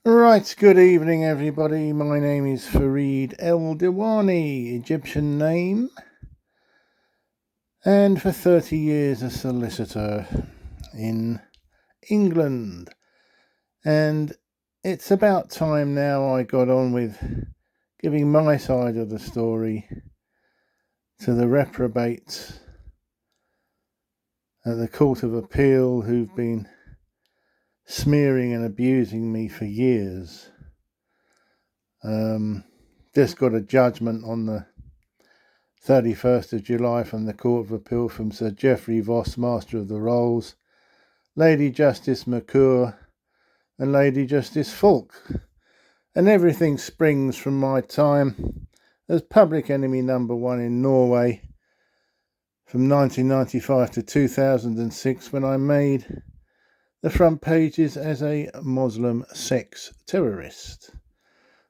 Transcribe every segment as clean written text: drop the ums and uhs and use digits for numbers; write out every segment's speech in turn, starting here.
Right, good evening everybody. My name is Farid El Diwani, Egyptian name, and for 30 years a solicitor in England. And it's about time now I got on with giving my side of the story to the reprobates at the Court of Appeal who've been smearing and abusing me for years. Just got a judgment on the 31st of July from the Court of Appeal from Sir Geoffrey Voss, Master of the Rolls, Lady Justice McClure and Lady Justice Falk. And everything springs from my time as public enemy number one in Norway from 1995 to 2006, when I made the front pages as a Muslim sex terrorist,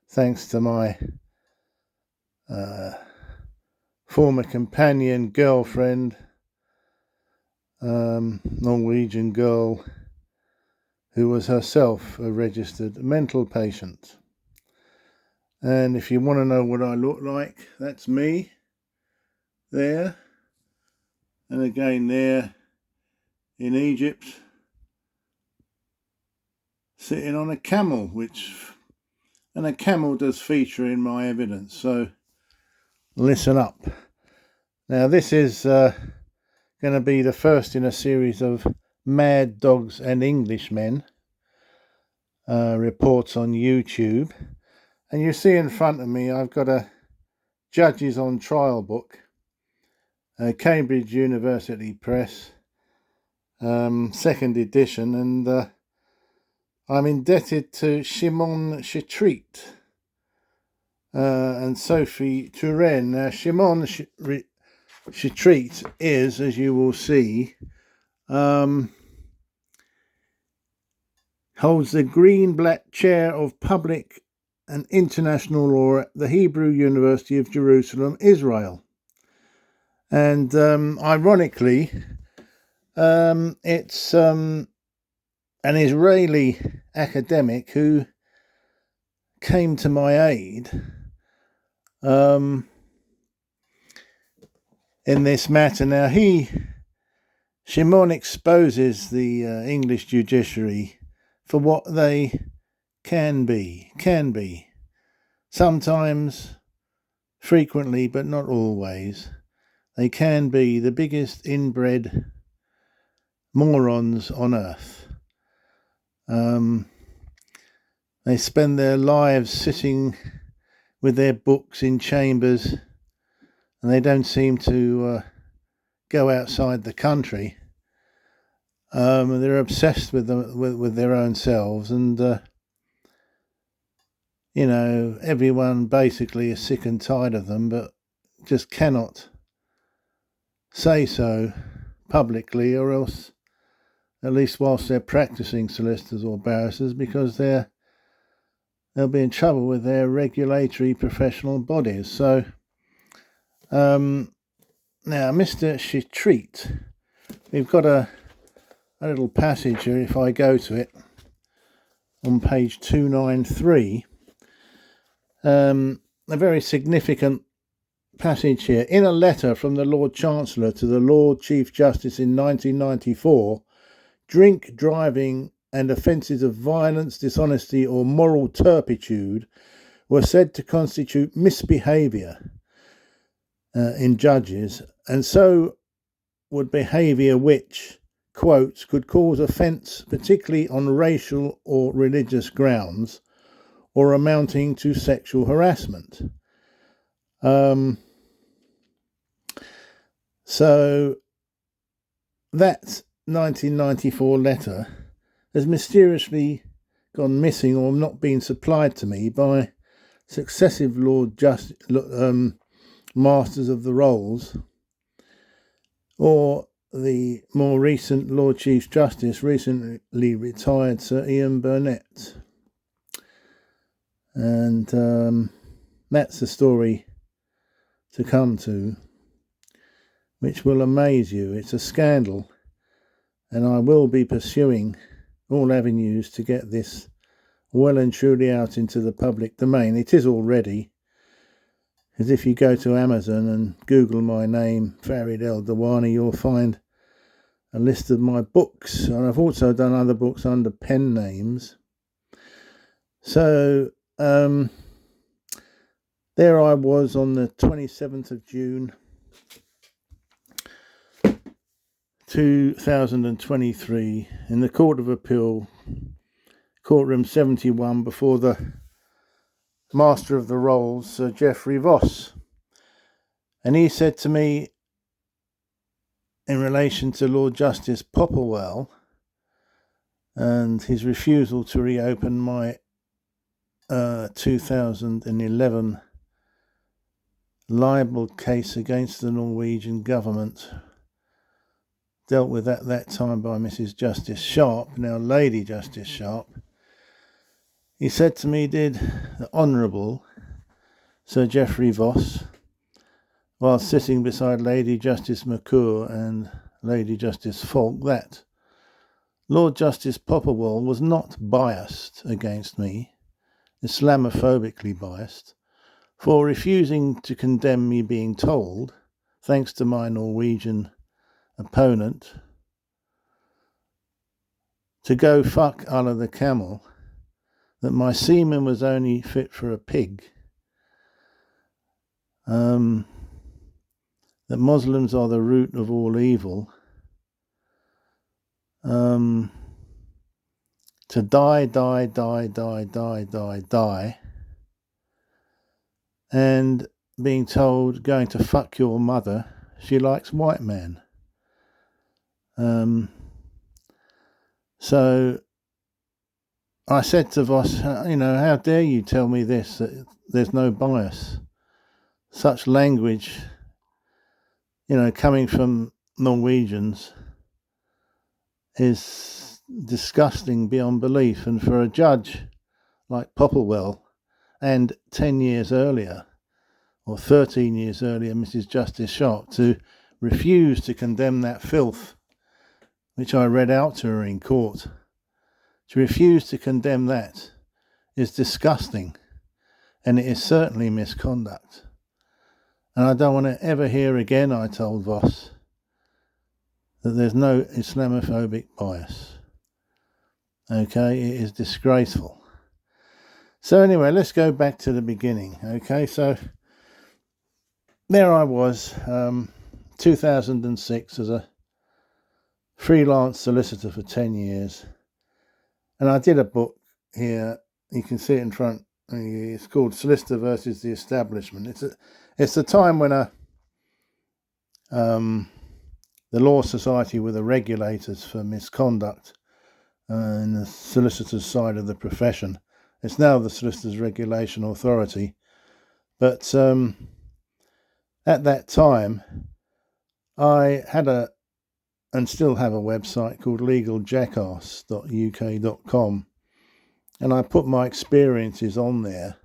thanks to my former companion, girlfriend, Norwegian girl, who was herself a registered mental patient. And if you want to know what I look like, that's me there, and again there in Egypt, sitting on a camel, and a camel does feature in my evidence, so listen up. Now this is going to be the first in a series of Mad Dogs and Englishmen reports on YouTube. And you see in front of me I've got a Judges on Trial book, Cambridge University Press, second edition, and I'm indebted to Shimon Shetreat and Sophie Turenne. Now Shimon Shetreat is, as you will see, holds the green-black chair of public and international law at the Hebrew University of Jerusalem, Israel. And ironically, it's an Israeli academic who came to my aid in this matter. Now, Shimon exposes the English judiciary for what they can be, sometimes, frequently, but not always. They can be the biggest inbred morons on earth. They spend their lives sitting with their books in chambers, and they don't seem to go outside the country. They're obsessed with their own selves, and everyone basically is sick and tired of them, but just cannot say so publicly, or else, at least whilst they're practicing solicitors or barristers, because they'll be in trouble with their regulatory professional bodies. So, now, Mr. Shetreat, we've got a little passage here, if I go to it, on page 293, a very significant passage here. In a letter from the Lord Chancellor to the Lord Chief Justice in 1994, drink driving and offences of violence, dishonesty or moral turpitude were said to constitute misbehaviour in judges, and so would behaviour which, quotes, could cause offence particularly on racial or religious grounds, or amounting to sexual harassment. So that 1994 letter has mysteriously gone missing or not been supplied to me by successive Masters of the Rolls, or the more recent Lord Chief Justice, recently retired Sir Ian Burnett. And that's the story to come to, which will amaze you. It's a scandal, and I will be pursuing all avenues to get this well and truly out into the public domain. It is already, because if you go to Amazon and Google my name, Farid El Dawani, you'll find a list of my books. And I've also done other books under pen names. So there I was on the 27th of June 2023 in the Court of Appeal, courtroom 71, before the Master of the Rolls, Sir Geoffrey Voss. And he said to me, in relation to Lord Justice Popplewell and his refusal to reopen my 2011 libel case against the Norwegian government, dealt with at that time by Mrs. Justice Sharp, now Lady Justice Sharp. He said to me, did the Honourable Sir Geoffrey Voss, while sitting beside Lady Justice McClure and Lady Justice Falk, that Lord Justice Popplewell was not biased against me, Islamophobically biased, for refusing to condemn me being told, thanks to my Norwegian opponent, to go fuck Allah the camel, that my semen was only fit for a pig, that Muslims are the root of all evil, to die, and being told, going to fuck your mother, she likes white men. So I said to Voss, how dare you tell me this, that there's no bias? Such language, coming from Norwegians is disgusting beyond belief. And for a judge like Popplewell, and 10 years earlier, or 13 years earlier, Mrs. Justice Sharp, to refuse to condemn that filth, which I read out to her in court, to refuse to condemn that is disgusting, and it is certainly misconduct. And I don't want to ever hear again, I told Voss, that there's no Islamophobic bias. Okay, it is disgraceful. So anyway, let's go back to the beginning. Okay, so there I was, 2006, as a freelance solicitor for 10 years. And I did a book here, you can see it in front. It's called Solicitor versus the Establishment. It's a time when the Law Society were the regulators for misconduct in the solicitor's side of the profession. It's now the Solicitors Regulation Authority. But at that time, I had and still have a website called legaljackass.uk.com. And I put my experiences on there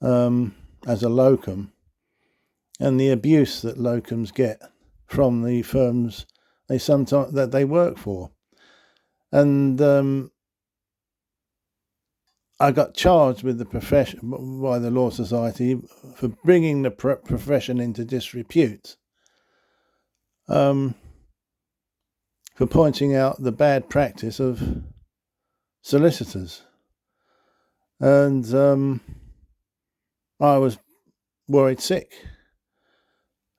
as a locum, and the abuse that locums get from the firms that they work for. And I got charged with the profession by the Law Society for bringing the profession into disrepute, for pointing out the bad practice of solicitors. And I was worried sick.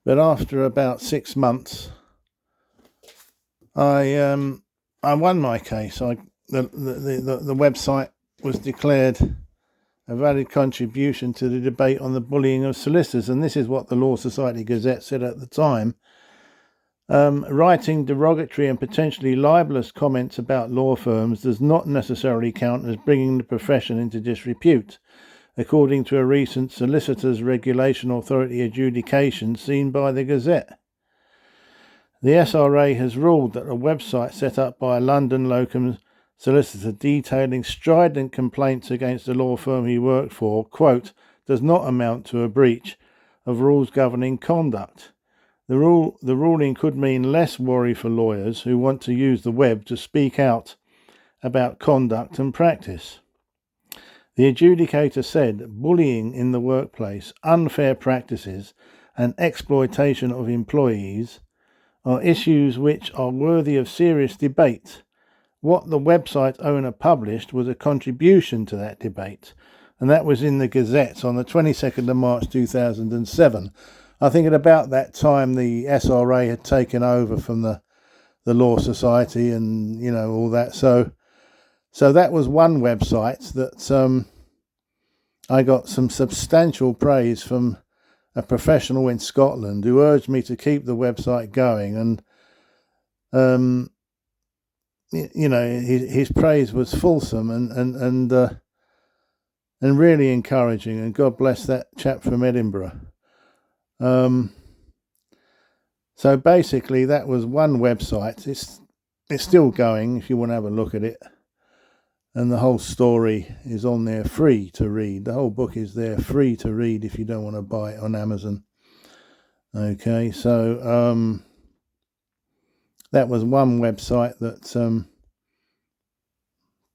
But after about 6 months, I won my case. The website was declared a valid contribution to the debate on the bullying of solicitors, and this is what the Law Society Gazette said at the time. Writing derogatory and potentially libelous comments about law firms does not necessarily count as bringing the profession into disrepute, according to a recent Solicitors Regulation Authority adjudication seen by the Gazette. The SRA has ruled that a website set up by a London locum solicitor detailing strident complaints against the law firm he worked for, quote, does not amount to a breach of rules governing conduct. The ruling could mean less worry for lawyers who want to use the web to speak out about conduct and practice. The adjudicator said bullying in the workplace, unfair practices, and exploitation of employees are issues which are worthy of serious debate. What the website owner published was a contribution to that debate, and that was in the Gazette on the 22nd of March 2007. I think at about that time the SRA had taken over from the Law Society and, all that. So that was one website that I got some substantial praise from a professional in Scotland who urged me to keep the website going, and his praise was fulsome and really encouraging, and God bless that chap from Edinburgh. So basically that was one website. It's still going if you want to have a look at it, and the whole story is on there free to read. The whole book is there free to read if you don't want to buy it on Amazon. Okay, so that was one website that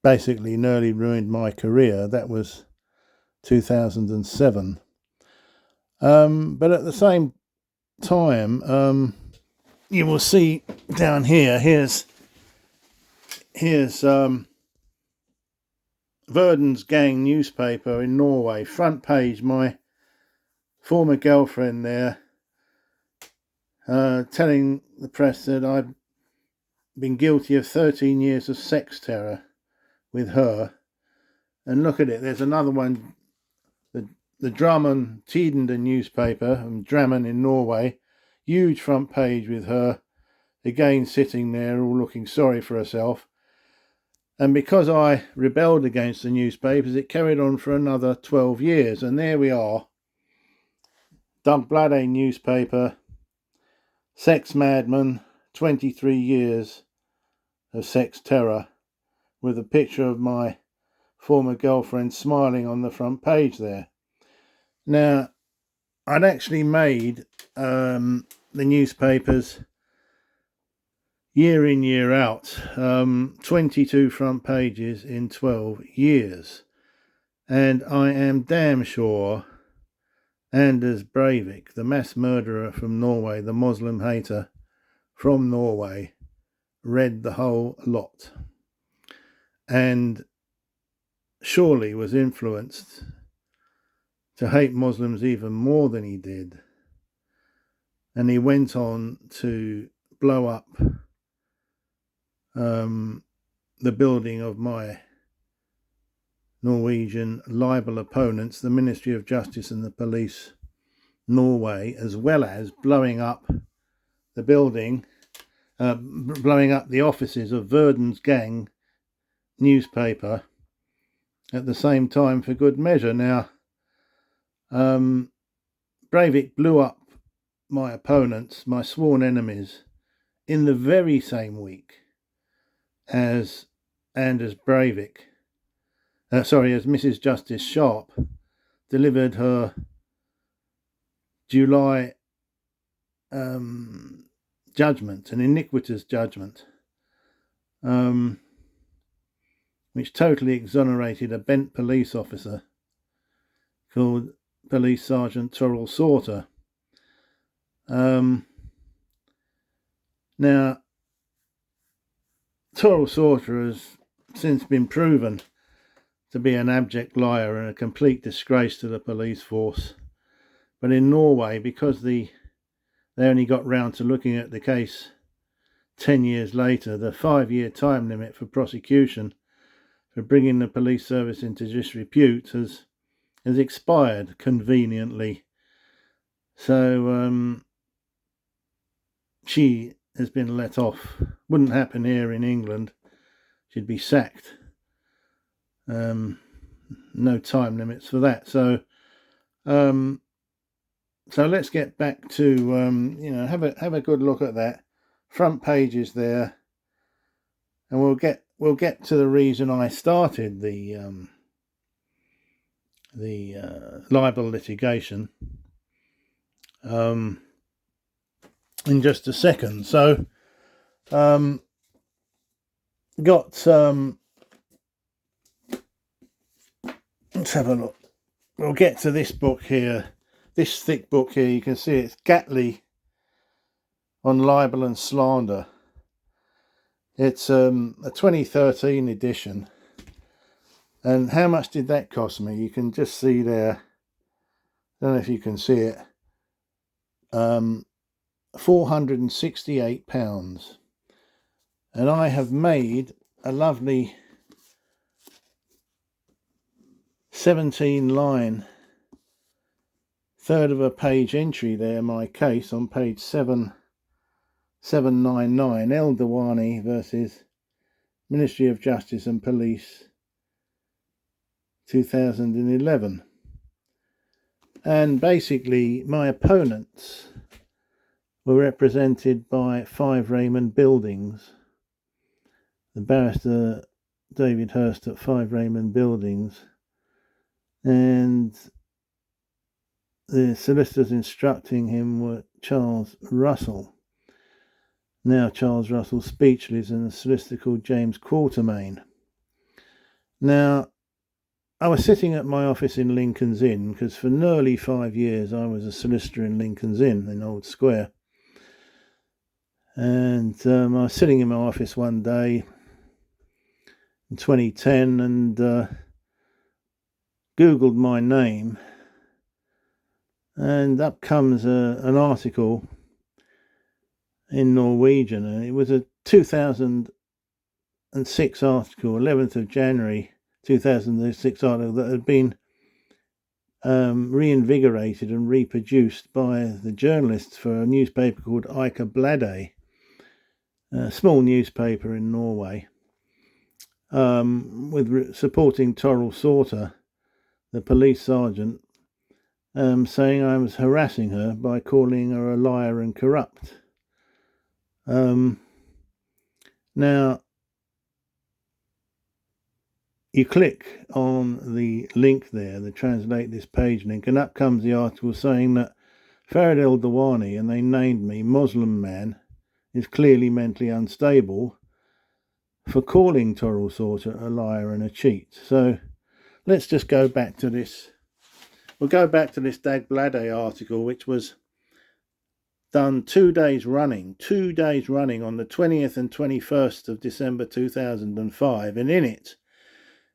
basically nearly ruined my career. That was 2007. But at the same time, you will see down here, here's Verdens Gang newspaper in Norway, front page, my former girlfriend there telling the press that I've been guilty of 13 years of sex terror with her. And look at it, there's another one, the Drammen Tidende newspaper, Drammen in Norway, huge front page with her, again sitting there all looking sorry for herself. And because I rebelled against the newspapers, it carried on for another 12 years. And there we are, Dagbladet newspaper, sex madman, 23 years of sex terror, with a picture of my former girlfriend smiling on the front page there. Now, I'd actually made the newspapers year in, year out, 22 front pages in 12 years. And I am damn sure Anders Breivik, the mass murderer from Norway, the Muslim hater from Norway, read the whole lot. And surely was influenced to hate Muslims even more than he did. And he went on to blow up the building of my Norwegian libel opponents, the Ministry of Justice and the Police Norway, as well as blowing up the building, blowing up the offices of Verdens Gang newspaper at the same time for good measure. Now, Breivik blew up my opponents, my sworn enemies, in the very same week as Anders Breivik, as Mrs. Justice Sharp delivered her July judgment, an iniquitous judgment, which totally exonerated a bent police officer called Police Sergeant Toril Sauter. Now, Toril Sauter has since been proven to be an abject liar and a complete disgrace to the police force. But in Norway, because they only got round to looking at the case 10 years later, the 5-year time limit for prosecution for bringing the police service into disrepute has expired conveniently. So she has been let off. Wouldn't happen here in England. She'd be sacked. No time limits for that. So let's get back to have a good look at that. Front pages there, and we'll get to the reason I started the libel litigation in just a second. So got Let's have a look. We'll get to this book here. This thick book here, you can see it's Gatley on Libel and Slander. It's a 2013 edition. And how much did that cost me? You can just see there. I don't know if you can see it. £468. And I have made a lovely 17-line, third of a page entry there, my case on page 799, El Dawani versus Ministry of Justice and Police, 2011. And basically my opponents were represented by 5 Raymond Buildings, the barrister David Hurst at 5 Raymond Buildings, and the solicitors instructing him were Charles Russell. Now Charles Russell speechless, and a solicitor called James Quatermain. Now, I was sitting at my office in Lincoln's Inn, because for nearly 5 years I was a solicitor in Lincoln's Inn in Old Square. And I was sitting in my office one day in 2010 and Googled my name, and up comes an article in Norwegian, and it was a 2006 article, 11th of January 2006 article that had been reinvigorated and reproduced by the journalists for a newspaper called Eika Bladet, a small newspaper in Norway, with supporting Toril Sauter, the police sergeant, saying I was harassing her by calling her a liar and corrupt. Now, you click on the link there, the translate this page link, and up comes the article saying that Farid El Dawani, and they named me Muslim man, is clearly mentally unstable for calling Toril Sauter a liar and a cheat. So let's just go back to this. We'll go back to this Dag Bladet article, which was done 2 days running on the 20th and 21st of December 2005. And in it,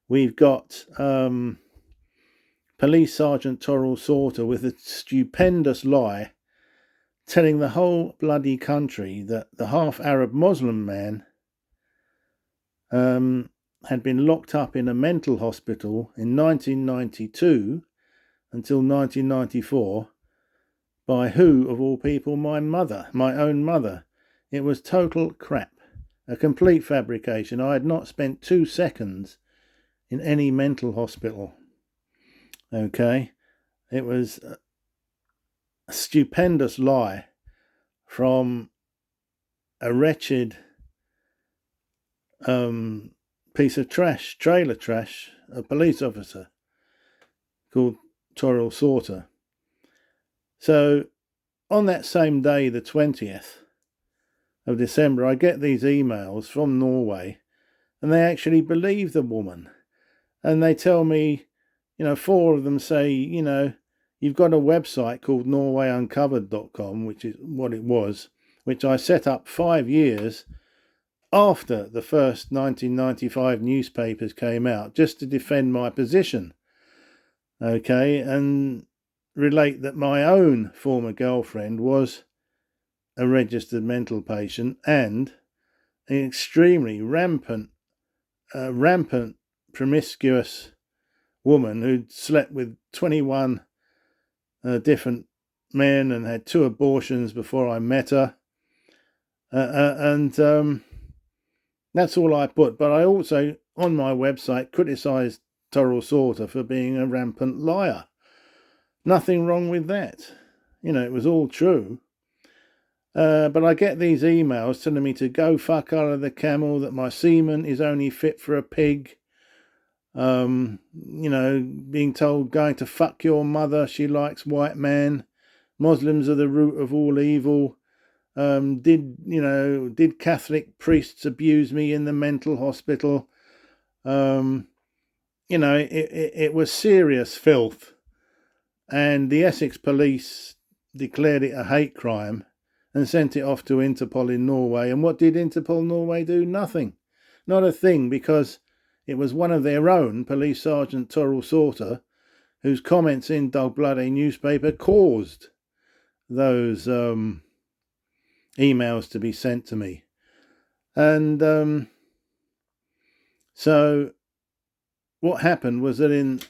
we've got Police Sergeant Toril Sauter with a stupendous lie, telling the whole bloody country that the half-Arab Muslim man had been locked up in a mental hospital in 1992 until 1994 by who, of all people? My own mother. It was total crap, a complete fabrication. I had not spent 2 seconds in any mental hospital. Okay, it was a stupendous lie from a wretched piece of trash, trailer trash, a police officer called Toril Sauter. So on that same day, the 20th of December, I get these emails from Norway, and they actually believe the woman. And they tell me, 4 of them say, you've got a website called norwayuncovered.com, which is what it was, which I set up 5 years after the first 1995 newspapers came out, just to defend my position. Okay, and relate that my own former girlfriend was a registered mental patient and an extremely rampant, promiscuous woman who'd slept with 21 different men and had 2 abortions before I met her. And that's all I put. But I also, on my website, criticised Toril Sauter for being a rampant liar. Nothing wrong with that. It was all true. But I get these emails telling me to go fuck out of the camel, that my semen is only fit for a pig. Being told, going to fuck your mother, she likes white man. Muslims are the root of all evil. Did Catholic priests abuse me in the mental hospital? it was serious filth, and the Essex police declared it a hate crime and sent it off to Interpol in Norway. And what did Interpol Norway do? Nothing. Not a thing, because it was one of their own, Police Sergeant Toril Sauter, whose comments in Dog Bloody newspaper caused those emails to be sent to me. And so what happened was that in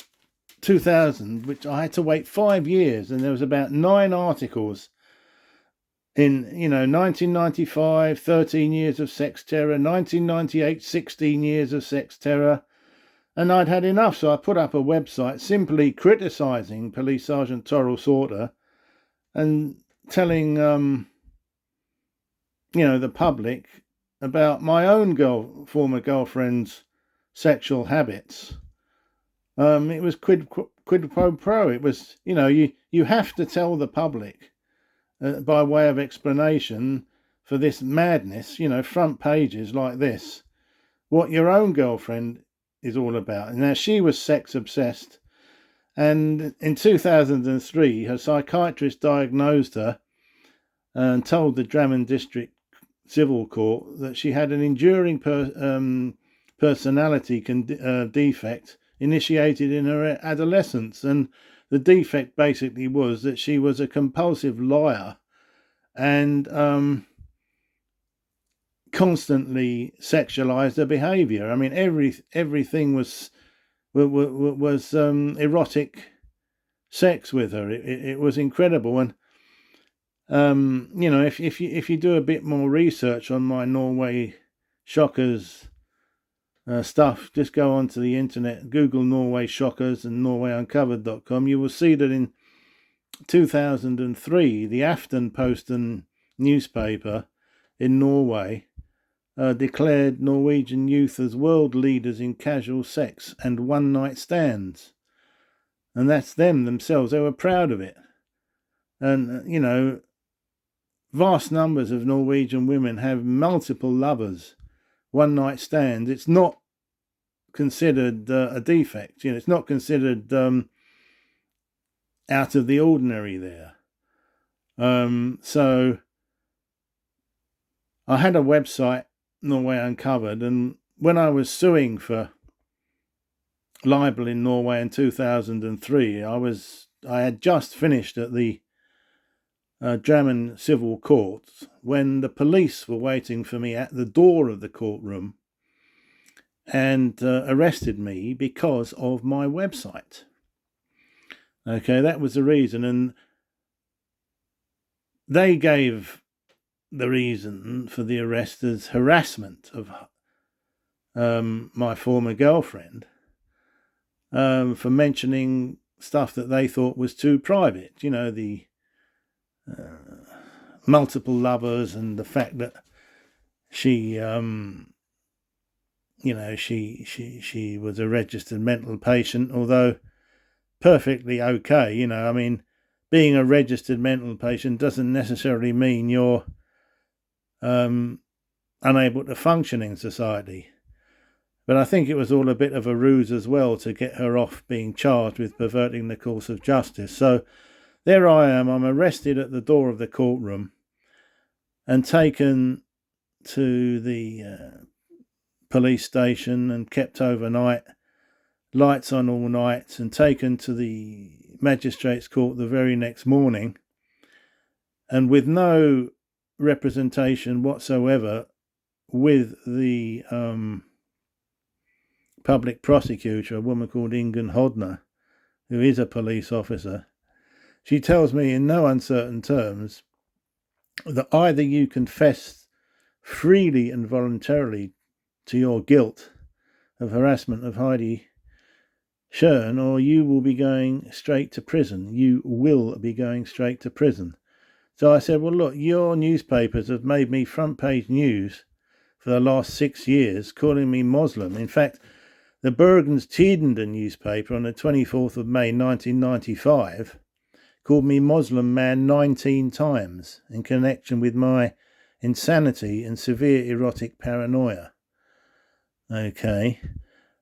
2000, which I had to wait 5 years, and there was about 9 articles in 1995, 13 years of sex terror, 1998, 16 years of sex terror, and I'd had enough. So I put up a website simply criticising Police Sergeant Toril Sauter and telling the public about my own former girlfriend's sexual habits. It was quid pro quo. It was, you have to tell the public by way of explanation for this madness, front pages like this, what your own girlfriend is all about. Now, she was sex obsessed, and in 2003, her psychiatrist diagnosed her and told the Drammen District Civil Court that she had an enduring personality defect initiated in her adolescence, and the defect basically was that she was a compulsive liar and constantly sexualized her behavior. I mean, everything was erotic sex with her. It was incredible. And if you do a bit more research on my Norway Shockers stuff, just go onto the internet, Google Norway Shockers and NorwayUncovered.com. You will see that in 2003, the Aftenposten newspaper in Norway declared Norwegian youth as world leaders in casual sex and one-night stands. And that's them themselves. They were proud of it. And, vast numbers of Norwegian women have multiple lovers, one-night stands. It's not considered a defect. It's not considered out of the ordinary there. So I had a website, Norway Uncovered, and when I was suing for libel in Norway in 2003, I had just finished at the Drammen Civil Court when the police were waiting for me at the door of the courtroom and arrested me because of my website. Okay, that was the reason, and they gave the reason for the arrest as harassment of my former girlfriend for mentioning stuff that they thought was too private. The multiple lovers and the fact that she she was a registered mental patient, although perfectly okay. I mean, being a registered mental patient doesn't necessarily mean you're unable to function in society. But I think it was all a bit of a ruse as well to get her off being charged with perverting the course of justice. So there I am, I'm arrested at the door of the courtroom and taken to the police station and kept overnight, lights on all night, and taken to the magistrate's court the very next morning, and with no representation whatsoever with the public prosecutor, a woman called Ingunn Hodner, who is a police officer. She tells me in no uncertain terms that either you confess freely and voluntarily to your guilt of harassment of Heidi Schön, or you will be going straight to prison. You will be going straight to prison. So I said, well, look, your newspapers have made me front page news for the last 6 years, calling me Muslim. In fact, the Bergens Tidende newspaper on the 24th of May 1995 called me Muslim man 19 times in connection with my insanity and severe erotic paranoia. Okay.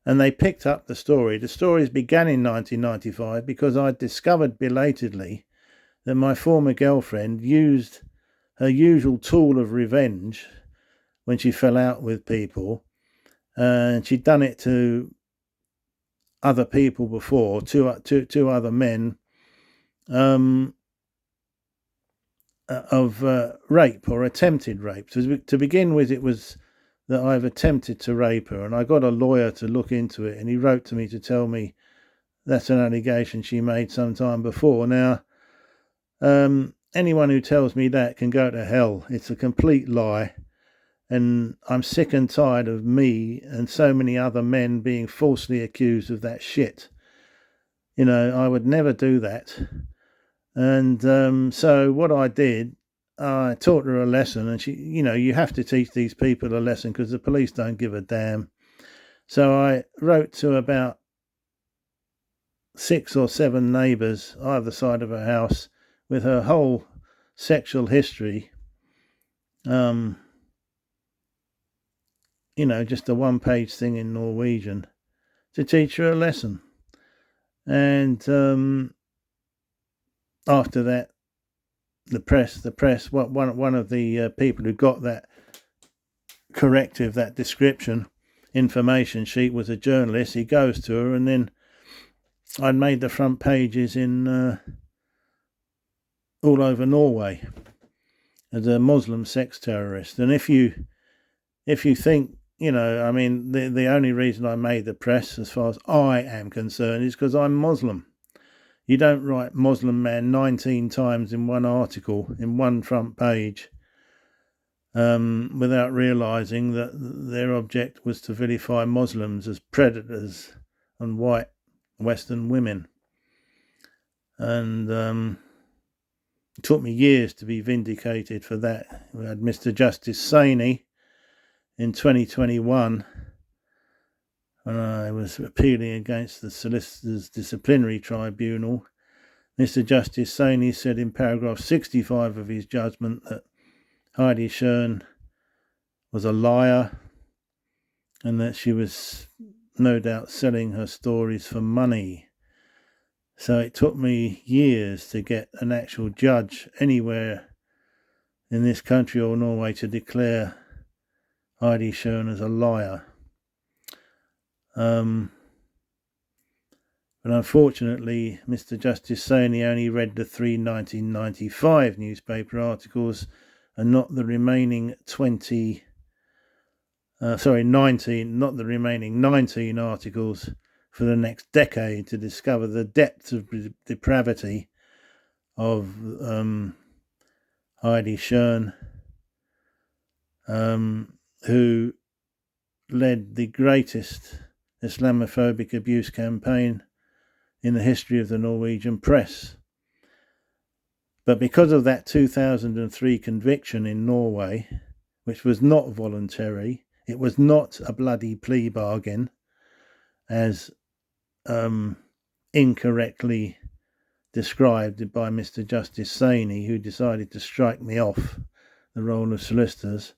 And they picked up the story. The stories began in 1995 because I discovered belatedly that my former girlfriend used her usual tool of revenge when she fell out with people. And she'd done it to other people before, two other men, of rape or attempted rape. To begin with, it was that I've attempted to rape her, and I got a lawyer to look into it, and he wrote to me to tell me that's an allegation she made some time before. Now, anyone who tells me that can go to hell. It's a complete lie, and I'm sick and tired of me and so many other men being falsely accused of that shit. You know, I would never do that. And so what I did, I taught her a lesson, and she, you know, you have to teach these people a lesson because the police don't give a damn. So I wrote to about 6 or 7 neighbours either side of her house with her whole sexual history. You know, just a 1-page thing in Norwegian to teach her a lesson. And after that, the press, one of the people who got that corrective, that description information sheet was a journalist. He goes to her, and then I'd made the front pages in all over Norway as a Muslim sex terrorist. And if you think, you know, I mean, the only reason I made the press, as far as I am concerned, is because I'm Muslim. You don't write Muslim man 19 times in one article, in one front page, without realising that their object was to vilify Muslims as predators on white Western women. And it took me years to be vindicated for that. We had Mr. Justice Saini in 2021, when I was appealing against the Solicitors Disciplinary Tribunal. Mr. Justice Saini said in paragraph 65 of his judgment that Heidi Schön was a liar and that she was no doubt selling her stories for money. So it took me years to get an actual judge anywhere in this country or Norway to declare Heidi Schön as a liar. But unfortunately, Mr. Justice Saini only read the 3 1995 newspaper articles and not the remaining 19, not the remaining 19 articles for the next decade to discover the depths of depravity of Heidi Schön, who led the greatest Islamophobic abuse campaign in the history of the Norwegian press. But because of that 2003 conviction in Norway, which was not voluntary, it was not a bloody plea bargain, as incorrectly described by Mr. Justice Saini, who decided to strike me off the roll of solicitors.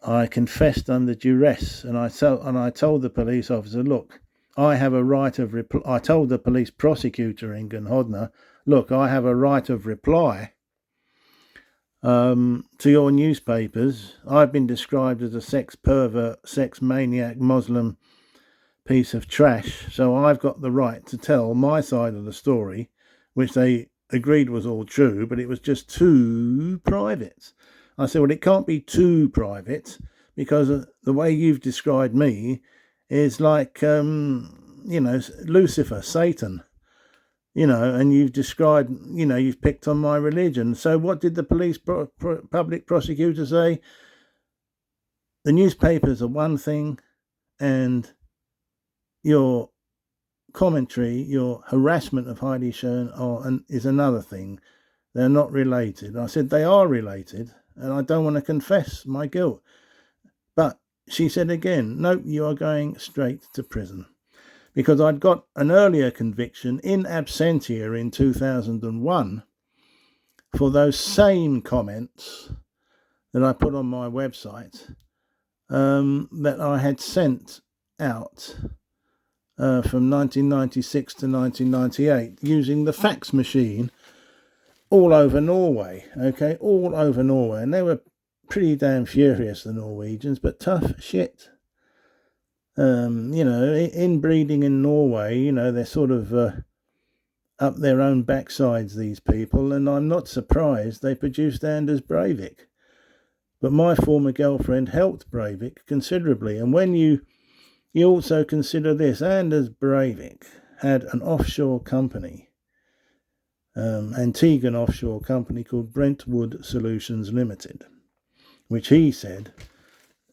I confessed under duress, and I told the police officer, look, I have a right of reply. I told the police prosecutor in Gunhodna, look, I have a right of reply to your newspapers. I've been described as a sex pervert, sex maniac, Muslim piece of trash, so I've got the right to tell my side of the story, which they agreed was all true, but it was just too private. I said, well, it can't be too private because the way you've described me is like, Lucifer, Satan, and you've described, you've picked on my religion. So what did the police public prosecutor say? The newspapers are one thing and your commentary, your harassment of Heidi Schön is another thing. They're not related. I said, they are related, and I don't want to confess my guilt. But she said again, no, you are going straight to prison. Because I'd got an earlier conviction in absentia in 2001 for those same comments that I put on my website that I had sent out from 1996 to 1998 using the fax machine all over Norway, okay, all over Norway. And they were pretty damn furious, the Norwegians, but tough shit. Inbreeding in Norway, they're sort of up their own backsides, these people, and I'm not surprised they produced Anders Breivik. But my former girlfriend helped Breivik considerably, and when you also consider this, Anders Breivik had an offshore company, Antiguan offshore company called Brentwood Solutions Limited, which he said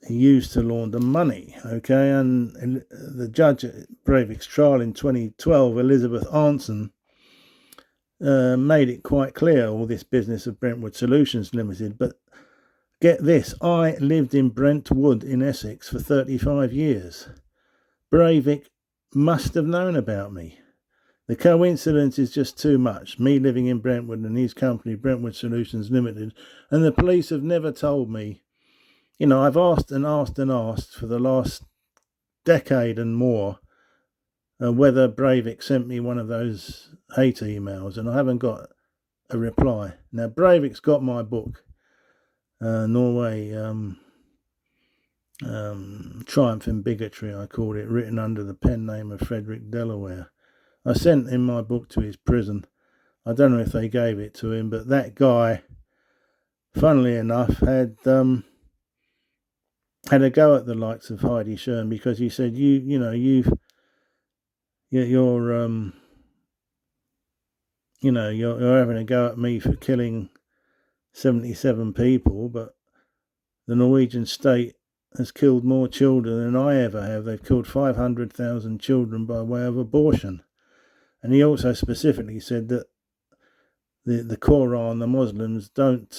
he used to launder money, okay? And the judge at Breivik's trial in 2012, Elizabeth Arnson, made it quite clear, all this business of Brentwood Solutions Limited. But get this, I lived in Brentwood in Essex for 35 years. Breivik must have known about me. The coincidence is just too much. Me living in Brentwood and his company, Brentwood Solutions Limited, and the police have never told me. I've asked and asked and asked for the last decade and more whether Breivik sent me one of those hate emails, and I haven't got a reply. Now, Breivik's got my book, Norway Triumph in Bigotry, I called it, written under the pen name of Frederick Delaware. I sent him my book to his prison. I don't know if they gave it to him, but that guy, funnily enough, had a go at the likes of Heidi Schern, because he said, you're having a go at me for killing 77 people, but the Norwegian state has killed more children than I ever have. They've killed 500,000 children by way of abortion. And he also specifically said that the Quran, the Muslims, don't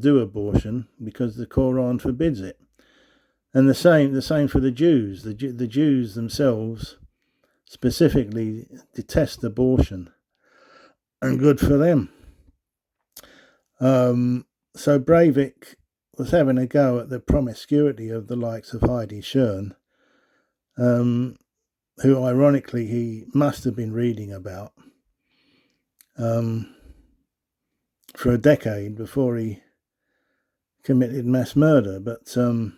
do abortion because the Quran forbids it. And the same for the Jews. The Jews themselves specifically detest abortion, and good for them. So Breivik was having a go at the promiscuity of the likes of Heidi Schern, who ironically he must have been reading about for a decade before he committed mass murder. But for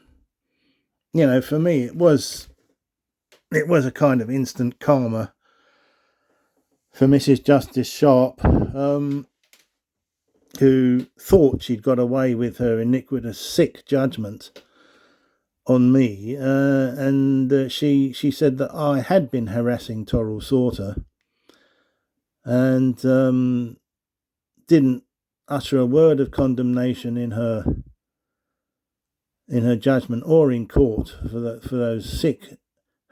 me it was a kind of instant karma for Mrs. Justice Sharp, who thought she'd got away with her iniquitous, sick judgment on me, and she said that I had been harassing Toril Sauter, and didn't utter a word of condemnation in her judgment or in court for those sick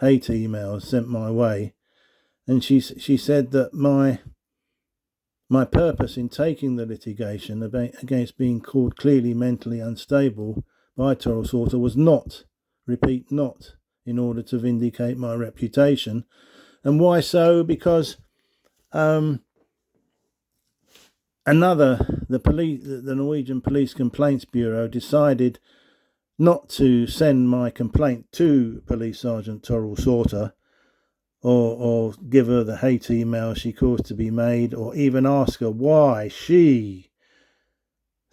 hate emails sent my way. And she said that my purpose in taking the litigation against being called clearly mentally unstable by Toril Sauter was not in order to vindicate my reputation. And why so? Because the Norwegian Police Complaints Bureau decided not to send my complaint to Police Sergeant Toril Sauter, or give her the hate email she caused to be made, or even ask her why she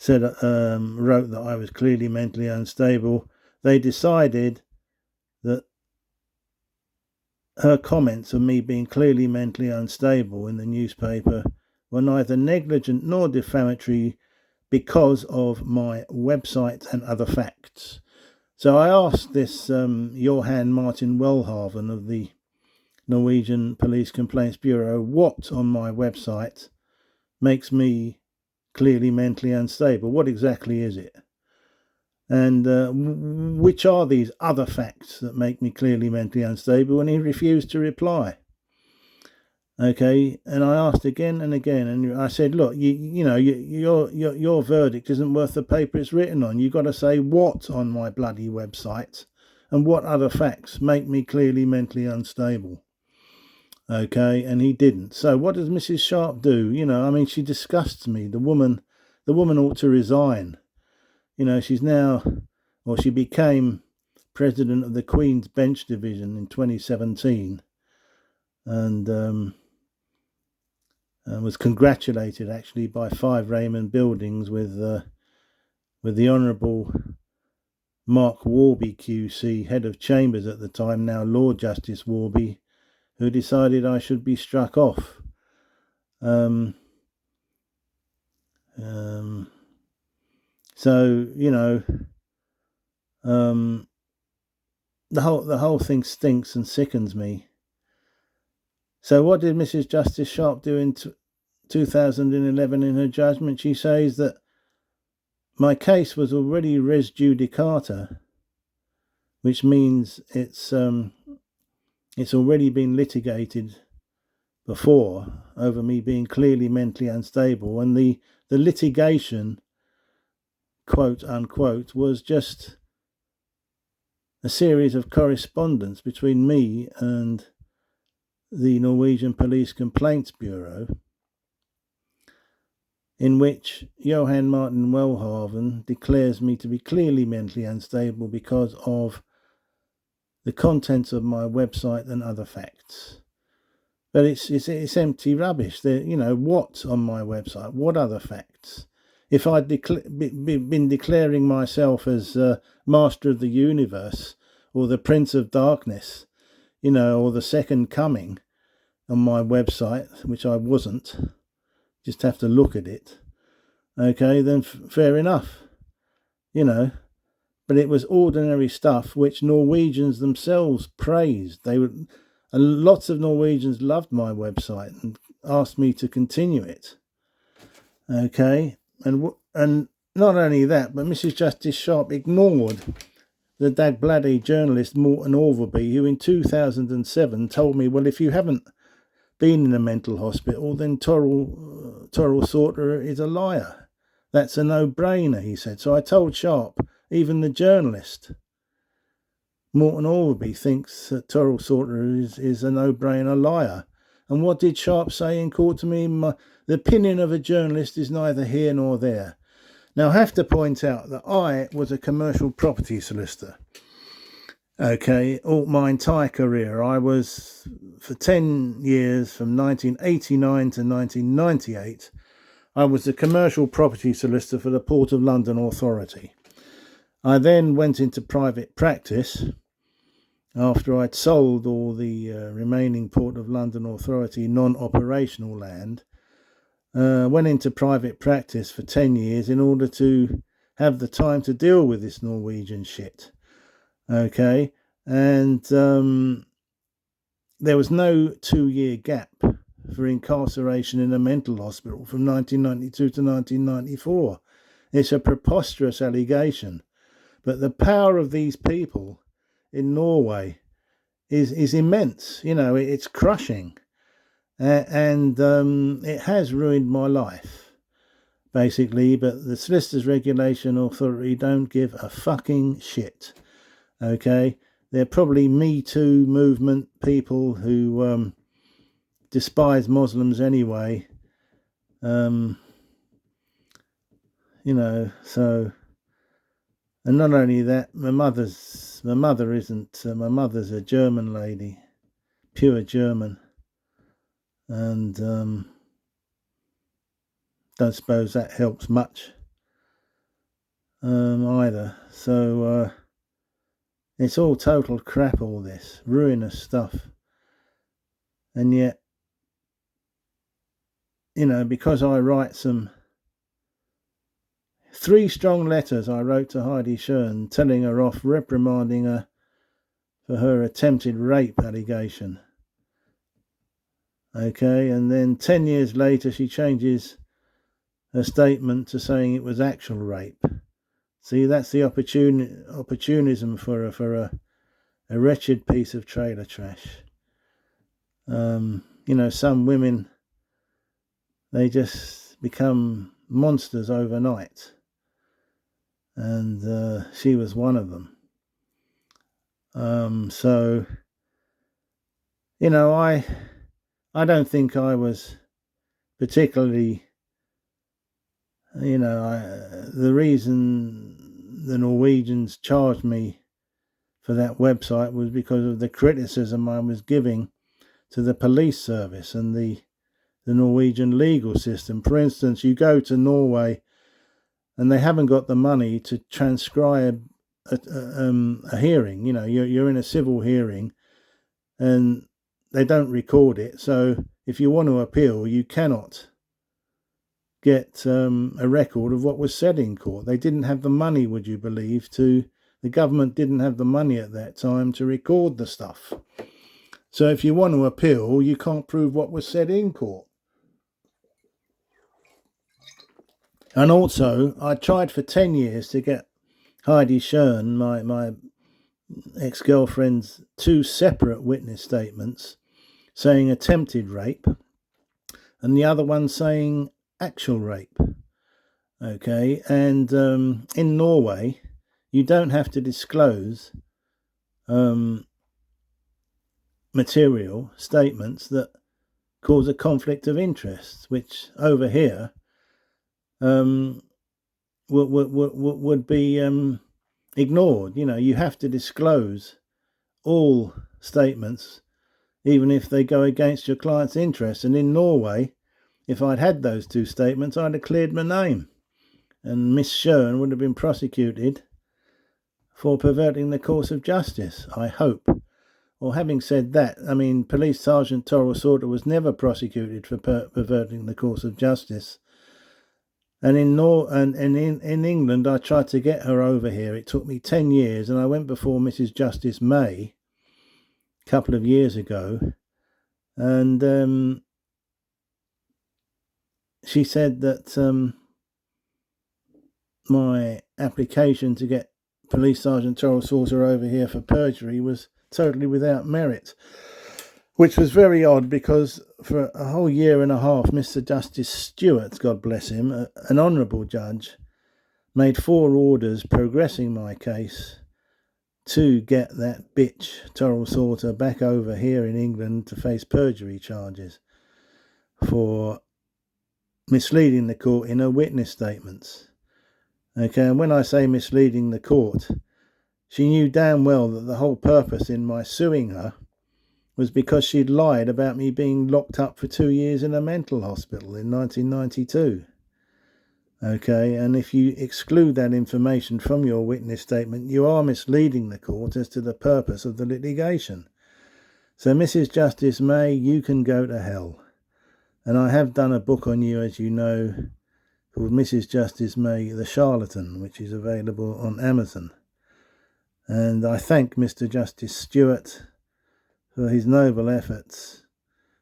wrote that I was clearly mentally unstable. They decided that her comments of me being clearly mentally unstable in the newspaper were neither negligent nor defamatory because of my website and other facts. So I asked this Johan Martin Welhaven of the Norwegian Police Complaints Bureau, what on my website makes me clearly mentally unstable? What exactly is it? And which are these other facts that make me clearly mentally unstable? And he refused to reply. Okay, and I asked again and again, and I said, look, your verdict isn't worth the paper it's written on. You've got to say what on my bloody website, and what other facts make me clearly mentally unstable. Okay, and he didn't. So what does Mrs. Sharp do? She disgusts me. The woman ought to resign. She became president of the Queen's Bench Division in 2017, and was congratulated actually by 5 Raymond Buildings with the Honourable Mark Warby QC, head of chambers at the time, now Lord Justice Warby, who decided I should be struck off. So the whole thing stinks and sickens me. So what did Mrs. Justice Sharp do in 2011 in her judgment? She says that my case was already res judicata, which means it's already been litigated before over me being clearly mentally unstable, and the litigation, quote unquote, was just a series of correspondence between me and the Norwegian Police Complaints Bureau, in which Johan Martin Welhaven declares me to be clearly mentally unstable because of the contents of my website and other facts. But it's empty rubbish. What on my website? What other facts? If I'd been declaring myself as Master of the Universe or the Prince of Darkness, or the Second Coming on my website, which I wasn't, just have to look at it, okay, then fair enough, But it was ordinary stuff which Norwegians themselves praised. Lots of Norwegians loved my website and asked me to continue it. Okay, and not only that, but Mrs. Justice Sharp ignored the Dagbladet journalist Morten Overby, who in 2007 told me, well, if you haven't been in a mental hospital, then Toril Sorter is a liar. That's a no-brainer, he said. So I told Sharp, even the journalist, Morten Overby, thinks that Toril Sorter is a no-brainer liar. And what did Sharp say in court to me? The opinion of a journalist is neither here nor there. Now, I have to point out that I was a commercial property solicitor. Okay, all my entire career. I was, for 10 years, from 1989 to 1998, I was a commercial property solicitor for the Port of London Authority. I then went into private practice after I'd sold all the remaining Port of London Authority non-operational land. Went into private practice for 10 years in order to have the time to deal with this Norwegian shit. Okay, and there was no 2-year gap for incarceration in a mental hospital from 1992 to 1994. It's a preposterous allegation, but the power of these people in Norway is immense. It's crushing. And it has ruined my life, basically, but the Solicitors Regulation Authority don't give a fucking shit, okay? They're probably Me Too movement people who despise Muslims anyway, so, and not only that, my mother's a German lady, pure German. And don't suppose that helps much either. So it's all total crap, all this ruinous stuff. And yet, because I write 3 strong letters I wrote to Heidi Schön, telling her off, reprimanding her for her attempted rape allegation. Okay, and then 10 years later she changes her statement to saying it was actual rape. See, that's the opportunism for a wretched piece of trailer trash. Some women, they just become monsters overnight, and she was one of them. So I don't think I was particularly, the reason the Norwegians charged me for that website was because of the criticism I was giving to the police service and the Norwegian legal system. For instance, you go to Norway and they haven't got the money to transcribe a hearing. You know, you're in a civil hearing and they don't record it. So if you want to appeal, you cannot get a record of what was said in court. They didn't have the money, would you believe, the government didn't have the money at that time to record the stuff. So if you want to appeal, you can't prove what was said in court. And also, I tried for 10 years to get Heidi Schön, my ex-girlfriend's, 2 separate witness statements saying attempted rape and the other one saying actual rape. Okay, and in Norway, you don't have to disclose material statements that cause a conflict of interest, which over here would be ignored. You know, you have to disclose all statements, even if they go against your client's interests. And in Norway, if I'd had those 2 statements, I'd have cleared my name. And Miss Schön would have been prosecuted for perverting the course of justice, I hope. Well, having said that, I mean, Police Sergeant Toril Sorter was never prosecuted for perverting the course of justice. And in England, I tried to get her over here. It took me 10 years, and I went before Mrs. Justice May a couple of years ago, and she said that my application to get Police Sergeant Toril Sorter over here for perjury was totally without merit, which was very odd because for a whole year and a half, Mr. Justice Stewart, God bless him, an honourable judge, made 4 orders progressing my case to get that bitch Toril Sorter back over here in England to face perjury charges for misleading the court in her witness statements. Okay, and when I say misleading the court, she knew damn well that the whole purpose in my suing her was because she'd lied about me being locked up for 2 years in a mental hospital in 1992. Okay, and if you exclude that information from your witness statement, you are misleading the court as to the purpose of the litigation. So, Mrs. Justice May, you can go to hell. And I have done a book on you, as you know, called Mrs. Justice May, the Charlatan, which is available on Amazon. And I thank Mr. Justice Stewart for his noble efforts.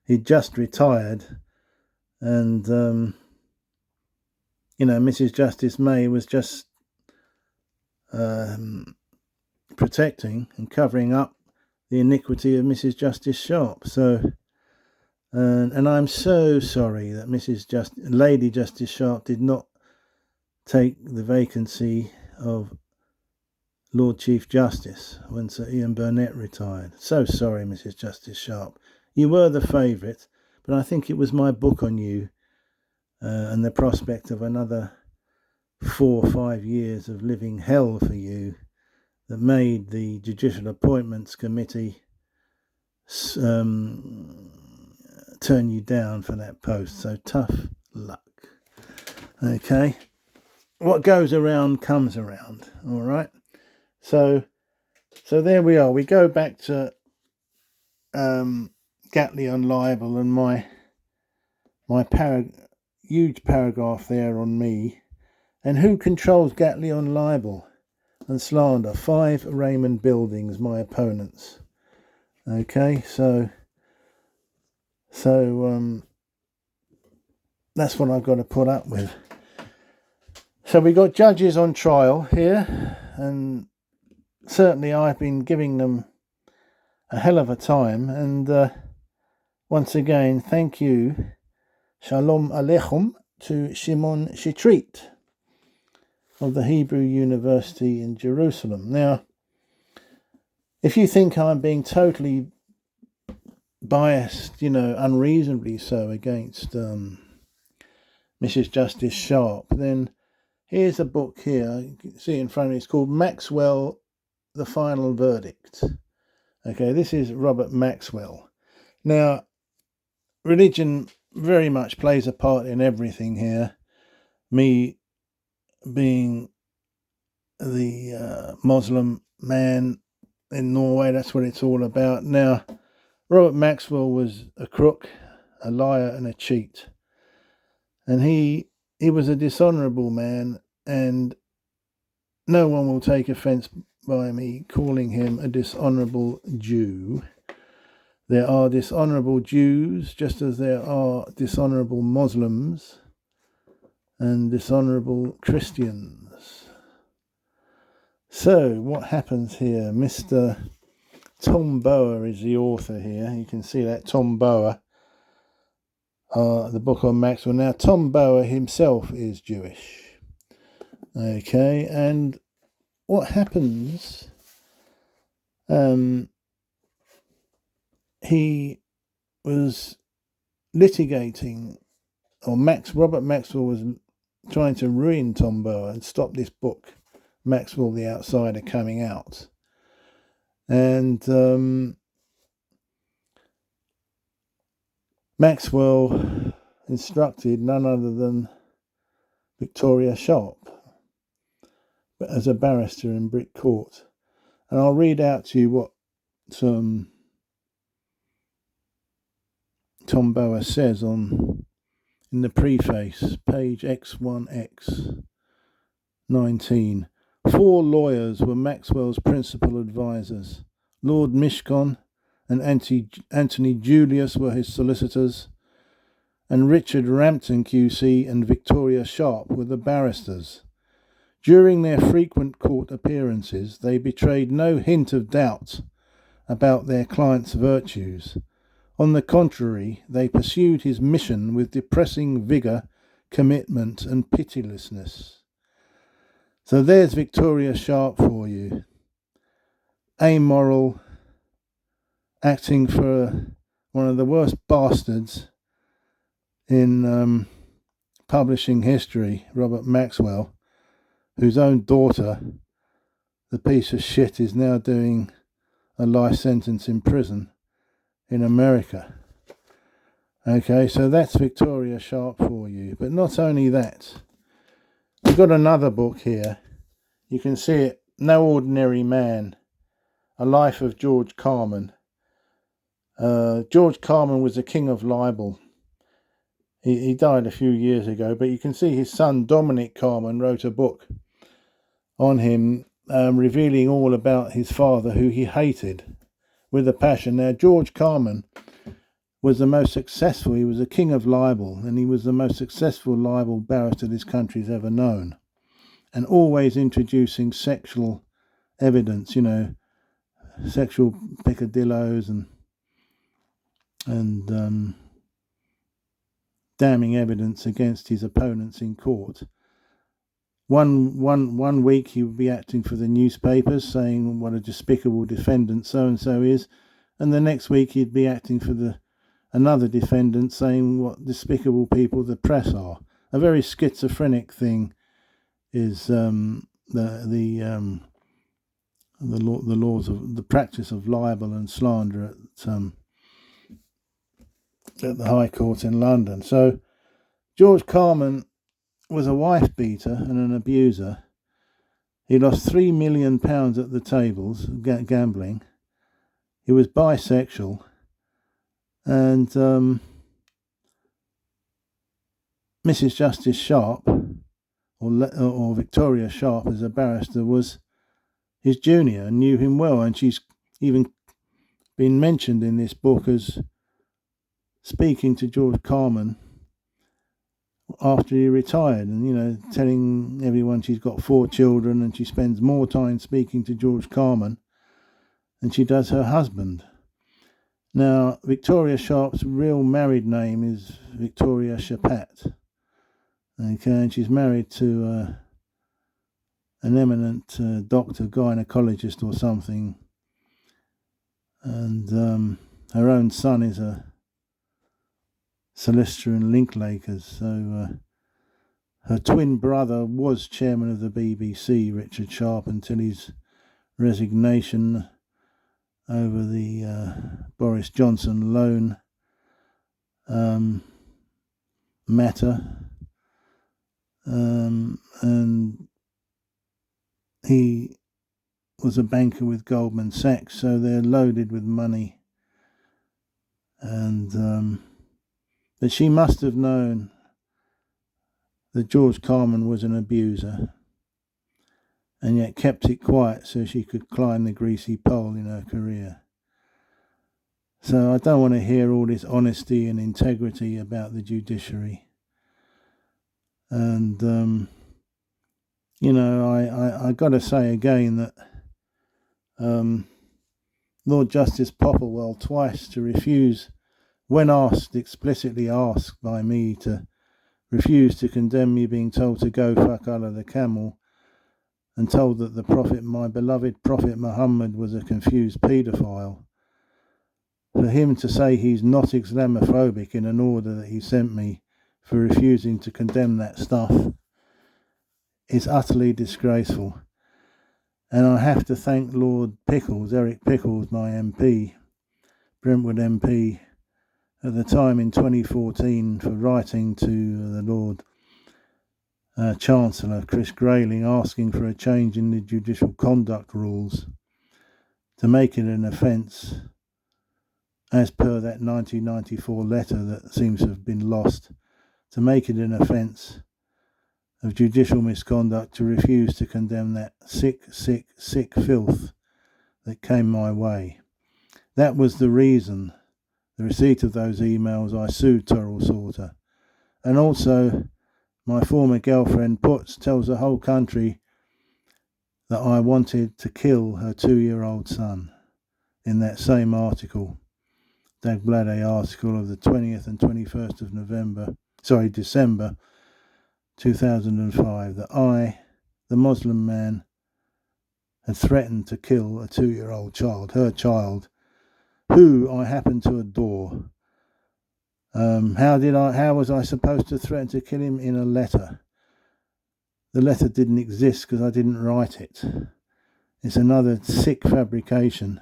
He'd just retired, and Mrs. Justice May was just protecting and covering up the iniquity of Mrs. Justice Sharp. So, and I'm so sorry that Lady Justice Sharp did not take the vacancy of Lord Chief Justice when Sir Ian Burnett retired. So sorry, Mrs. Justice Sharp. You were the favourite, but I think it was my book on you and the prospect of another 4 or 5 years of living hell for you that made the Judicial Appointments Committee turn you down for that post. So tough luck. Okay. What goes around comes around. All right. So there we are. We go back to Gatley on libel and my huge paragraph there on me. And who controls Gatley on libel and slander? 5 Raymond Buildings, my opponents. Okay, so that's what I've got to put up with. So we got judges on trial here, and certainly I've been giving them a hell of a time. And once again, thank you, Shalom Aleichem, to Shimon Shetrit of the Hebrew University in Jerusalem. Now, if you think I'm being totally biased, unreasonably so against Mrs. Justice Sharp, then here's a book here. You can see it in front of me. It's called Maxwell the final verdict. Okay, this is Robert Maxwell. Now, religion very much plays a part in everything here. Me being the Muslim man in Norway, that's what it's all about. Now, Robert Maxwell was a crook, a liar, and a cheat. And he was a dishonourable man, and no one will take offence by me calling him a dishonourable Jew. There are dishonourable Jews, just as there are dishonourable Muslims and dishonourable Christians. So, what happens here? Mr. Tom Bower is the author here. You can see that, Tom Bower, the book on Maxwell. Now, Tom Bower himself is Jewish. Okay, and what happens? He was litigating, or Robert Maxwell was trying to ruin Tom Bower and stop this book, Maxwell the Outsider, coming out. And Maxwell instructed none other than Victoria Sharp as a barrister in Brick Court. And I'll read out to you what Tom Bower says in the preface, page X1X 19. 4 lawyers were Maxwell's principal advisors. Lord Mishcon and Anthony Julius were his solicitors, and Richard Rampton QC and Victoria Sharp were the barristers. During their frequent court appearances, they betrayed no hint of doubt about their client's virtues. On the contrary, they pursued his mission with depressing vigour, commitment, and pitilessness. So there's Victoria Sharp for you. Amoral, acting for one of the worst bastards in publishing history, Robert Maxwell, whose own daughter, the piece of shit, is now doing a life sentence in prison in America. Okay, so that's Victoria Sharp for you. But not only that, we've got another book here. You can see it, No Ordinary Man, A Life of George Carman. George Carman was the king of libel. He died a few years ago, but you can see his son Dominic Carman wrote a book on him, revealing all about his father, who he hated with a passion. Now, George Carman was the most successful, he was the king of libel, and he was the most successful libel barrister this country's ever known, and always introducing sexual evidence, sexual peccadillos and damning evidence against his opponents in court. One week he would be acting for the newspapers, saying what a despicable defendant so-and-so is, and the next week he'd be acting for another defendant, saying what despicable people the press are. A very schizophrenic thing is the laws of the practice of libel and slander at the High Court in London. So George Carman was a wife beater and an abuser. He lost £3 million at the tables, gambling. He was bisexual, and Mrs. Justice Sharp, or Victoria Sharp as a barrister, was his junior and knew him well, and she's even been mentioned in this book as speaking to George Carman after he retired, and telling everyone she's got 4 children, and she spends more time speaking to George Carman than she does her husband. Now, Victoria Sharp's real married name is Victoria Chapat. Okay, and she's married to an eminent doctor, gynecologist or something, and her own son is a solicitor in Linklater's. So her twin brother was chairman of the BBC, Richard Sharp, until his resignation over the Boris Johnson loan matter, and he was a banker with Goldman Sachs, so they're loaded with money. And but she must have known that George Carman was an abuser, and yet kept it quiet so she could climb the greasy pole in her career. So I don't want to hear all this honesty and integrity about the judiciary. And I got to say again that Lord Justice Popplewell twice to refuse, when asked, explicitly asked by me to refuse to condemn me being told to go fuck out of the camel, and told that the Prophet, my beloved Prophet Muhammad, was a confused paedophile. For him to say he's not Islamophobic in an order that he sent me for refusing to condemn that stuff is utterly disgraceful. And I have to thank Lord Pickles, Eric Pickles, my MP, Brentwood MP, at the time in 2014, for writing to the Lord Chancellor Chris Grayling asking for a change in the judicial conduct rules to make it an offence, as per that 1994 letter that seems to have been lost, to make it an offence of judicial misconduct to refuse to condemn that sick filth that came my way. That was the reason, the receipt of those emails, I sued Torrell Sauter. And also, my former girlfriend Putz tells the whole country that I wanted to kill her 2-year-old son in that same article, Dagblade article of the 20th and 21st of December 2005, that I, the Muslim man, had threatened to kill a 2-year-old child, her child, who I happen to adore. How was I supposed to threaten to kill him? In a letter. The letter didn't exist because I didn't write it. It's another sick fabrication.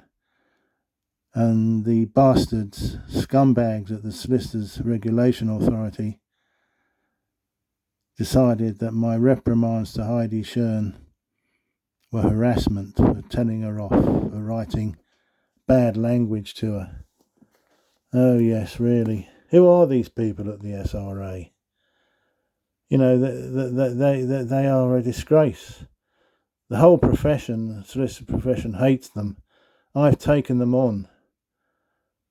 And the bastards, scumbags at the Solicitors Regulation Authority decided that my reprimands to Heidi Schern were harassment for telling her off, for writing bad language to her. Oh yes, really. Who are these people at the SRA? You know, they are a disgrace. The whole profession, the solicitor profession, hates them. I've taken them on,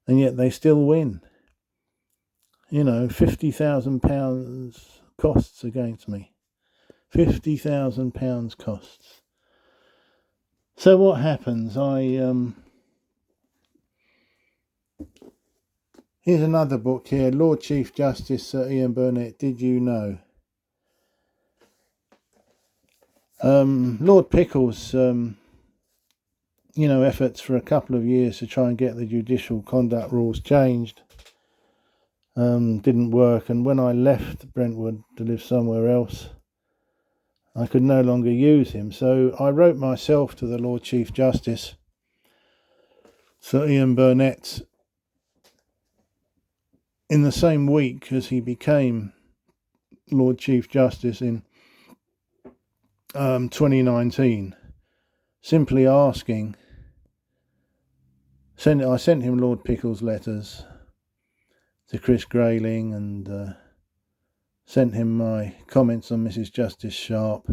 and yet they still win. You know, £50,000 costs against me. £50,000 costs. So what happens? Here's another book here, Lord Chief Justice Sir Ian Burnett, Did You Know? Lord Pickles, efforts for a couple of years to try and get the judicial conduct rules changed didn't work, and when I left Brentwood to live somewhere else, I could no longer use him. So I wrote myself to the Lord Chief Justice, Sir Ian Burnett, in the same week as he became Lord Chief Justice in 2019, simply asking. I sent him Lord Pickles' letters to Chris Grayling, and sent him my comments on Mrs. Justice Sharp,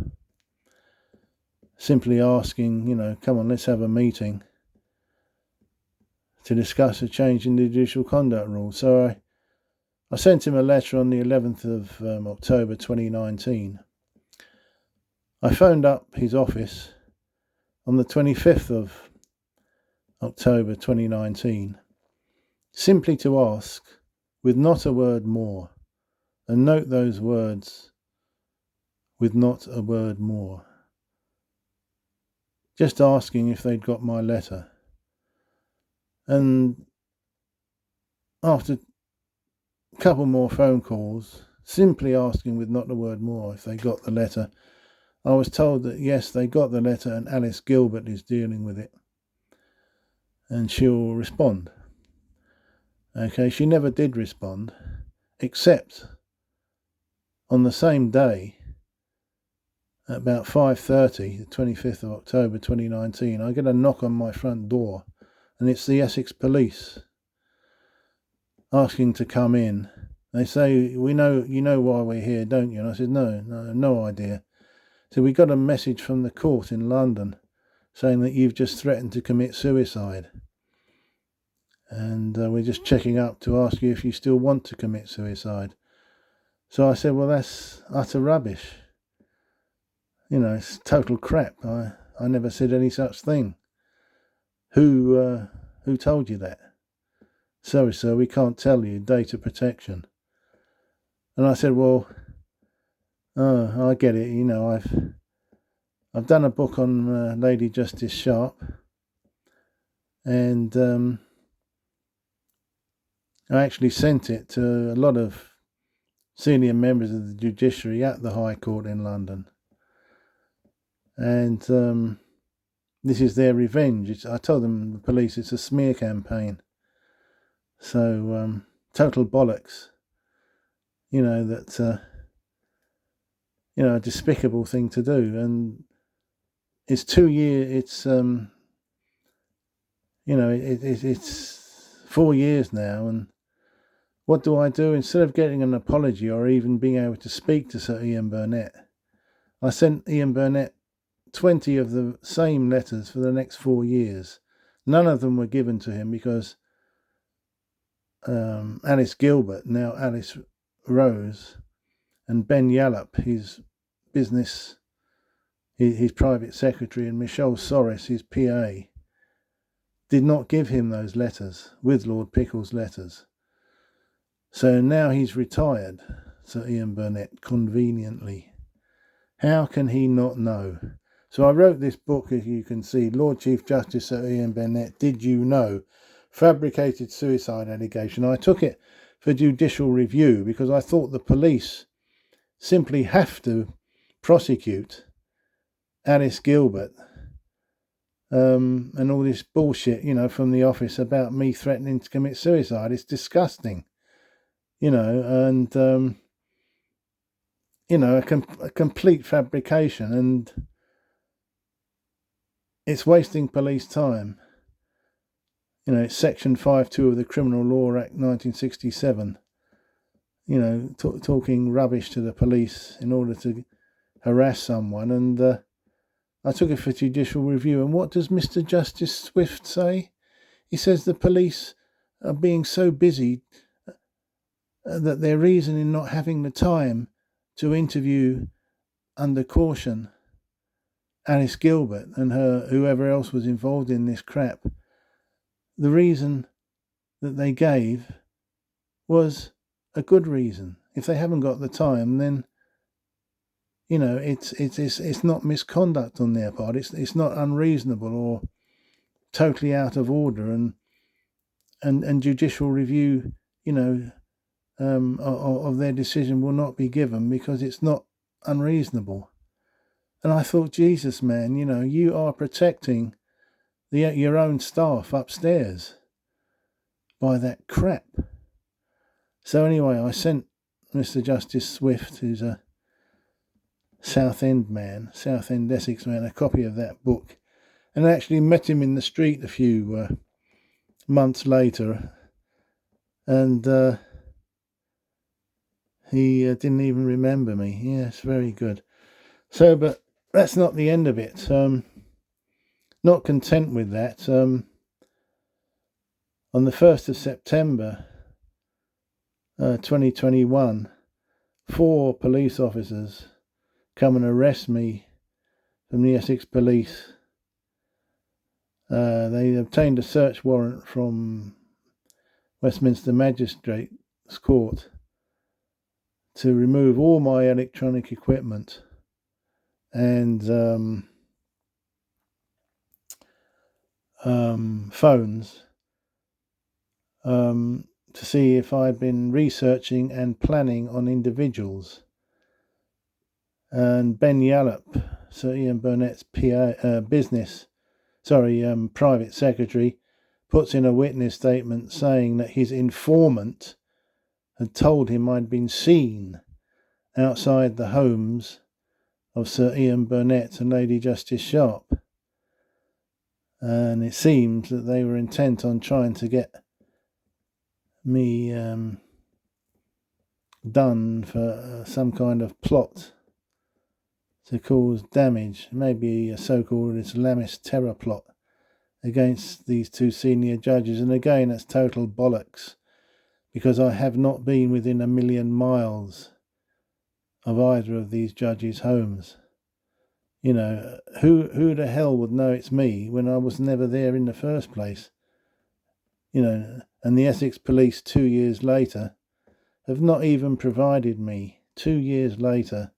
simply asking, come on, let's have a meeting to discuss a change in the judicial conduct rules. So I sent him a letter on the 11th of October 2019. I phoned up his office on the 25th of October 2019, simply to ask, with not a word more, and note those words, with not a word more, just asking if they'd got my letter. And after a couple more phone calls, simply asking with not a word more if they got the letter, I was told that yes, they got the letter and Alice Gilbert is dealing with it and she'll respond. Okay, she never did respond, except on the same day, at about 5:30, the 25th of October 2019, I get a knock on my front door, and it's the Essex Police asking to come in. They say, you know why we're here, don't you? And I said, no idea. So we got a message from the court in London saying that you've just threatened to commit suicide. And we're just checking up to ask you if you still want to commit suicide. So I said, well, that's utter rubbish. It's total crap. I never said any such thing. Who told you that? Sorry, sir, we can't tell you. Data protection. And I said, well, I get it. I've done a book on Lady Justice Sharp, and I actually sent it to a lot of senior members of the judiciary at the High Court in London. And this is their revenge. I told them, the police, it's a smear campaign. So, total bollocks. That's a despicable thing to do. And it's 2 years, it's 4 years now. And what do I do? Instead of getting an apology or even being able to speak to Sir Ian Burnett, I sent Ian Burnett 20 of the same letters for the next 4 years. None of them were given to him because Alice Gilbert, now Alice Rose, and Ben Yallop, his private secretary, and Michelle Soros, his PA, did not give him those letters with Lord Pickle's letters. So now he's retired, Sir Ian Burnett, conveniently. How can he not know? So I wrote this book, as you can see, Lord Chief Justice Sir Ian Burnett, Did You Know? Fabricated suicide allegation. I took it for judicial review because I thought the police simply have to prosecute Alice Gilbert and all this bullshit, from the office about me threatening to commit suicide. It's disgusting, and a complete fabrication, and it's wasting police time. It's Section 5.2 of the Criminal Law Act 1967, talking rubbish to the police in order to harass someone. And I took it for judicial review. And what does Mr. Justice Swift say? He says the police are being so busy that their reason in not having the time to interview under caution Alice Gilbert and whoever else was involved in this crap, the reason that they gave was a good reason. If they haven't got the time, then it's not misconduct on their part. It's not unreasonable or totally out of order, and judicial review, of their decision will not be given because it's not unreasonable. And I thought, Jesus, man, you are protecting your own staff upstairs by that crap. So anyway, I sent Mr. Justice Swift, who's a Southend Essex man, a copy of that book, and I actually met him in the street a few months later, and he didn't even remember me. Yes, very good. So, but that's not the end of it. Not content with that, on the 1st of September 2021, 4 police officers come and arrest me from the Essex Police. They obtained a search warrant from Westminster Magistrates Court to remove all my electronic equipment and phones, to see if I'd been researching and planning on individuals. And Ben Yallop, Sir Ian Burnett's private secretary, puts in a witness statement saying that his informant had told him I'd been seen outside the homes of Sir Ian Burnett and Lady Justice Sharp. And it seems that they were intent on trying to get me done for some kind of plot to cause damage, maybe a so-called Islamist terror plot against these two senior judges. And again, that's total bollocks, because I have not been within 1 million miles of either of these judges' homes. You know, who the hell would know it's me when I was never there in the first place? You know, and the Essex Police 2 years later have not even provided me, 2 years later,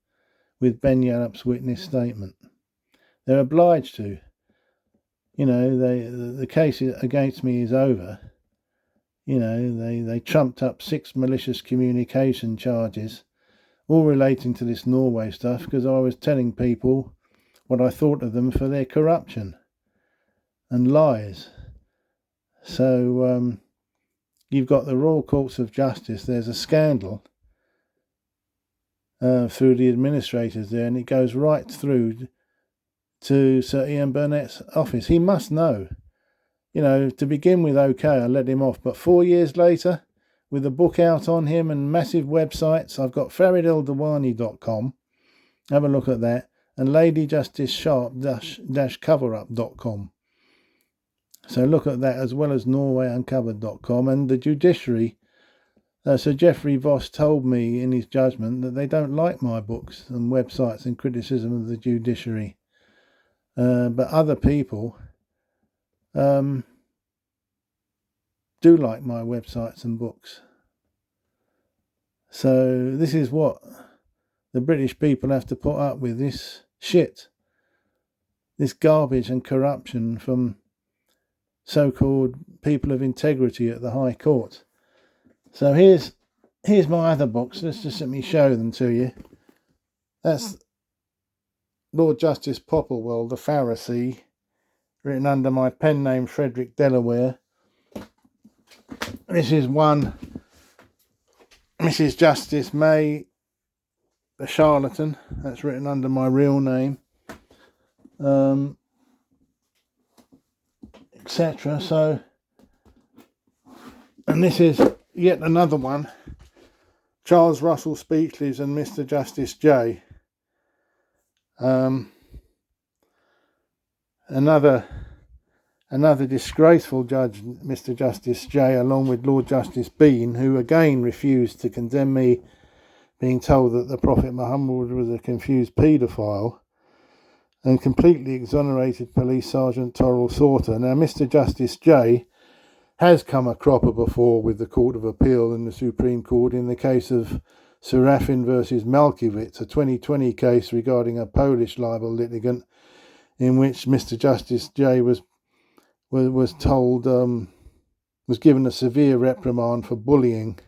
with Ben Yallop's witness statement. They're obliged to. You know, the case against me is over. You know, they trumped up 6 malicious communication charges, all relating to this Norway stuff, because I was telling people what I thought of them for their corruption and lies. So you've got the Royal Courts of Justice. There's a scandal through the administrators there, and it goes right through to Sir Ian Burnett's office. He must know. You know, to begin with, okay, I let him off, but 4 years later, with a book out on him and massive websites, I've got FaridElDawani.com, have a look at that, and LadyJusticeSharp-coverup.com. So look at that, as well as NorwayUncovered.com. And the judiciary, Sir Geoffrey Voss told me in his judgment that they don't like my books and websites and criticism of the judiciary. But other people do like my websites and books. So this is what the British people have to put up with, this shit, this garbage and corruption from so-called people of integrity at the High Court. So here's my other books. Let's just let me show them to you. That's Lord Justice Popplewell, the Pharisee, written under my pen name Frederick Delaware. This is one, Mrs. Justice May, the Charlatan. That's written under my real name, etc. So, and this is yet another one, Charles Russell Speechlys and Mr. Justice J. Another disgraceful judge, Mr. Justice J, along with Lord Justice Bean, who again refused to condemn me, being told that the Prophet Muhammad was a confused paedophile, and completely exonerated Police Sergeant Torrell Sauter. Now, Mr. Justice J has come a cropper before with the Court of Appeal and the Supreme Court in the case of Serafin versus Malkiewicz, a 2020 case regarding a Polish libel litigant, in which Mr. Justice J was told, was given a severe reprimand for bullying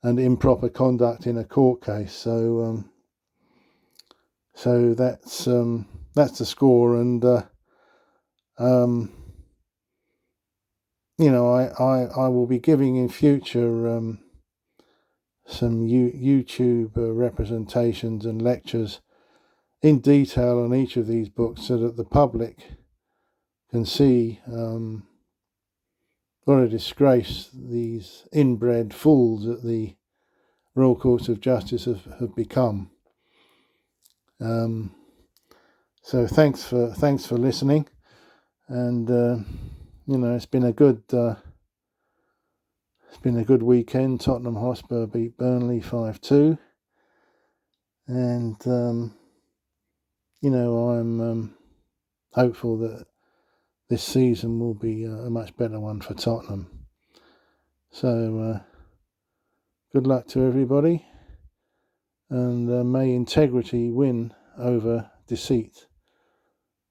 and improper conduct in a court case. So that's the score, and you know, I will be giving in future some YouTube representations and lectures in detail on each of these books, so that the public can see what a disgrace these inbred fools at the Royal Courts of Justice have become. So thanks for listening, and you know, it's been a good weekend. Tottenham Hotspur beat Burnley 5-2, and you know, I'm hopeful that this season will be a much better one for Tottenham. So good luck to everybody, and may integrity win over deceit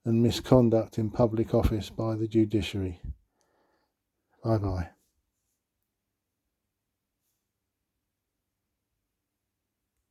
and misconduct in public office by the judiciary. Bye-bye.